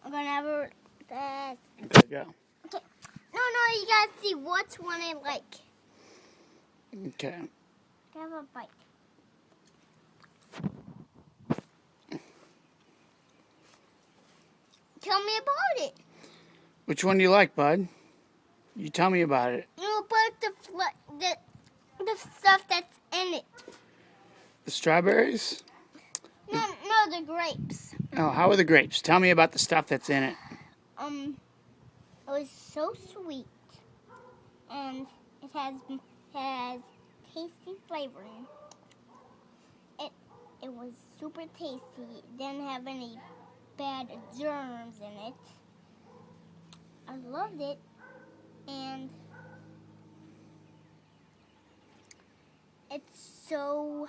I'm gonna have a that. Okay, go. Okay. No, you gotta see which one I like. Okay. Have a bite. Tell me about it. Which one do you like, bud? You tell me about it. You about the stuff that's in it. The strawberries? No, the grapes. Oh, how are the grapes? Tell me about the stuff that's in it. It was so sweet, and it has tasty flavoring. It was super tasty. It didn't have any bad germs in it. I loved it, and it's so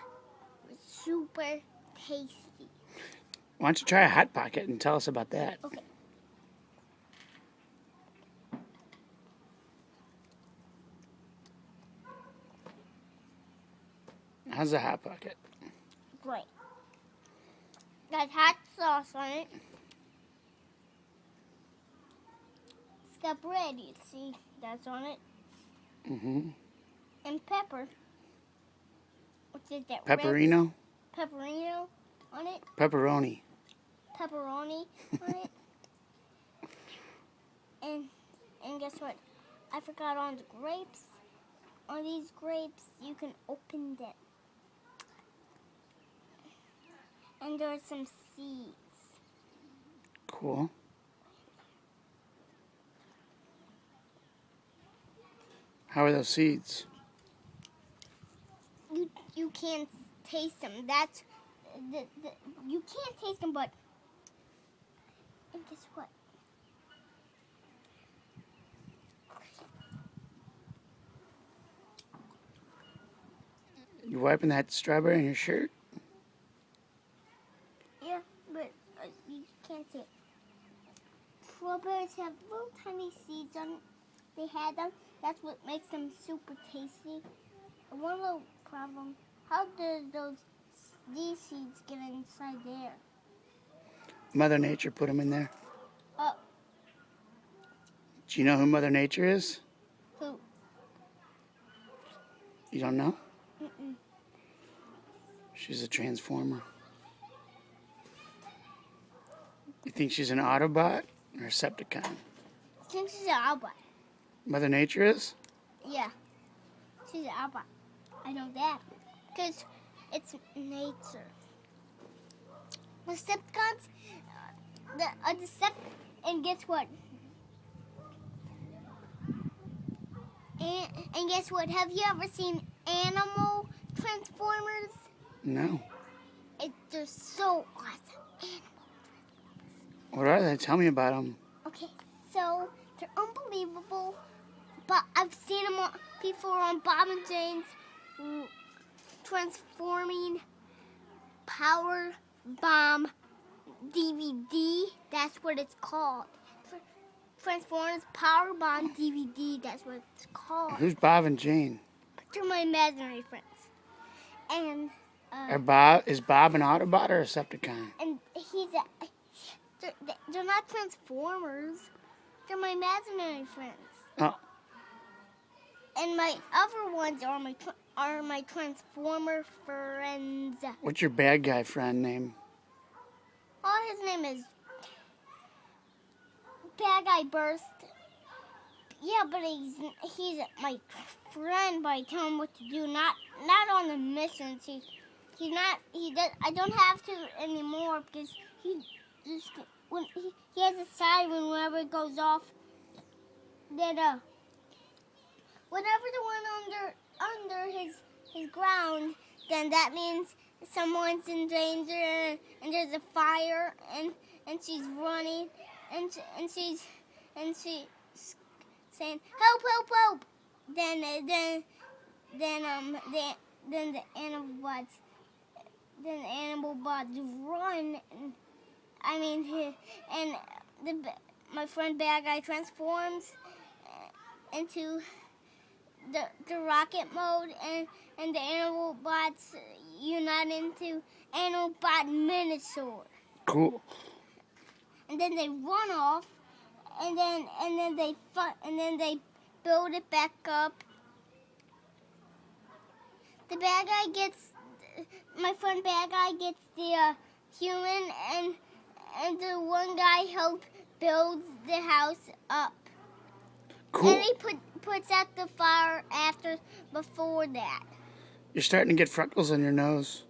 super tasty. Why don't you try a Hot Pocket and tell us about that? Okay. How's the Hot Pocket? Great. Got hot sauce on it. It's got bread, you see. That's on it. Mm-hmm. And pepper. Which is that Pepperino? red pepperino on it. Pepperoni. Pepperoni on it. And guess what? I forgot on the grapes. On these grapes, you can open them. And there are some seeds. Cool. How are those seeds? You can't taste them. That's you can't taste them, but and guess what? You wiping that strawberry on your shirt? Yeah, but you can't see it. Strawberries have little tiny seeds on it. They had them. That's what makes them super tasty. One little problem: how does these seeds get inside there? Mother Nature put them in there. Oh, Do you know who Mother Nature is? who? You don't know? Mm-mm. She's a transformer. You think she's an Autobot or a Decepticon? I think she's an Autobot. Mother Nature is? Yeah, she's an Autobot. I know that because it's nature. Decepticons, and guess what? And guess what? Have you ever seen animal transformers? No. They're so awesome. What are they? Tell me about them. Okay, so they're unbelievable, but I've seen them before on Bob and Jane's Transforming Power Bomb DVD. That's what it's called. Transformers Power Bomb DVD. That's what it's called. Who's Bob and Jane? They're my imaginary friends. And Is Bob an Autobot or a Decepticon? and they're not Transformers. They're my imaginary friends. Oh, And my other ones are my Transformer friends. what's your bad guy friend name? Oh, his name is Bad Guy Burst. Yeah, but he's my friend. But I tell him what to do. Not on the missions. He's not. He does. I don't have to anymore because he just when he has a siren whenever it goes off. That whenever the one under his ground, then that means someone's in danger and there's a fire and she's running and she's saying help help help. Then the animal bots run. My friend Bad Guy transforms into the rocket mode, and the animal bots unite into Animal Bot Minosaur. Cool. and then they run off, and then they build it back up. The bad guy gets, my friend bad guy gets the human, and the one guy helps build the house up. Cool. And he puts out the fire before that. You're starting to get freckles on your nose.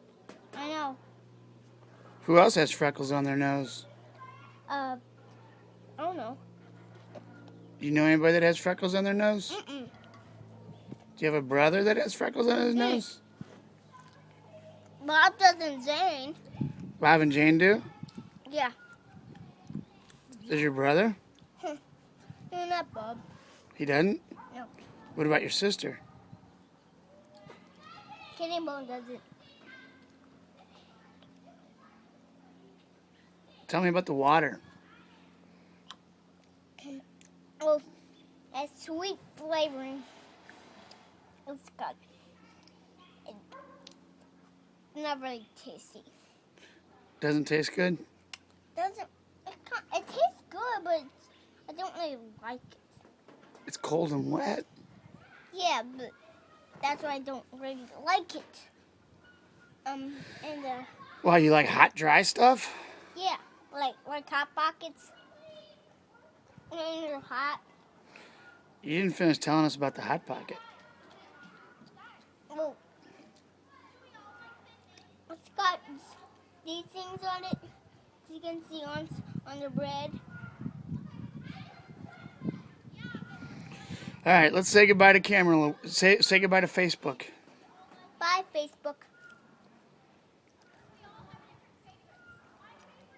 I know. Who else has freckles on their nose? I don't know. Do you know anybody that has freckles on their nose? Mm-mm. Do you have a brother that has freckles on his nose? Bob doesn't, Zane. Bob and Jane do? Yeah. Does your brother? No, not Bob. He doesn't? No. What about your sister? Kenny Bone doesn't. Tell me about the water. Oh, that sweet flavoring. It's good. It's not very tasty. Doesn't taste good? It tastes good, but I don't really like it. It's cold and wet. Yeah, but that's why I don't really like it. Well, you like hot, dry stuff? Yeah, like hot pockets. When they're hot. You didn't finish telling us about the hot pocket. Well, it's got these things on it. You can see on the bread. All right, let's say goodbye to camera. Say goodbye to Facebook. Bye, Facebook.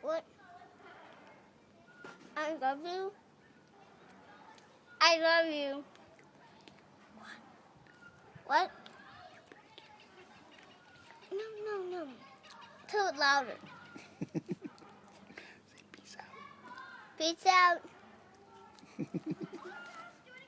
What? I love you. I love you. What? No. Tell it louder. Peace out. Peace out.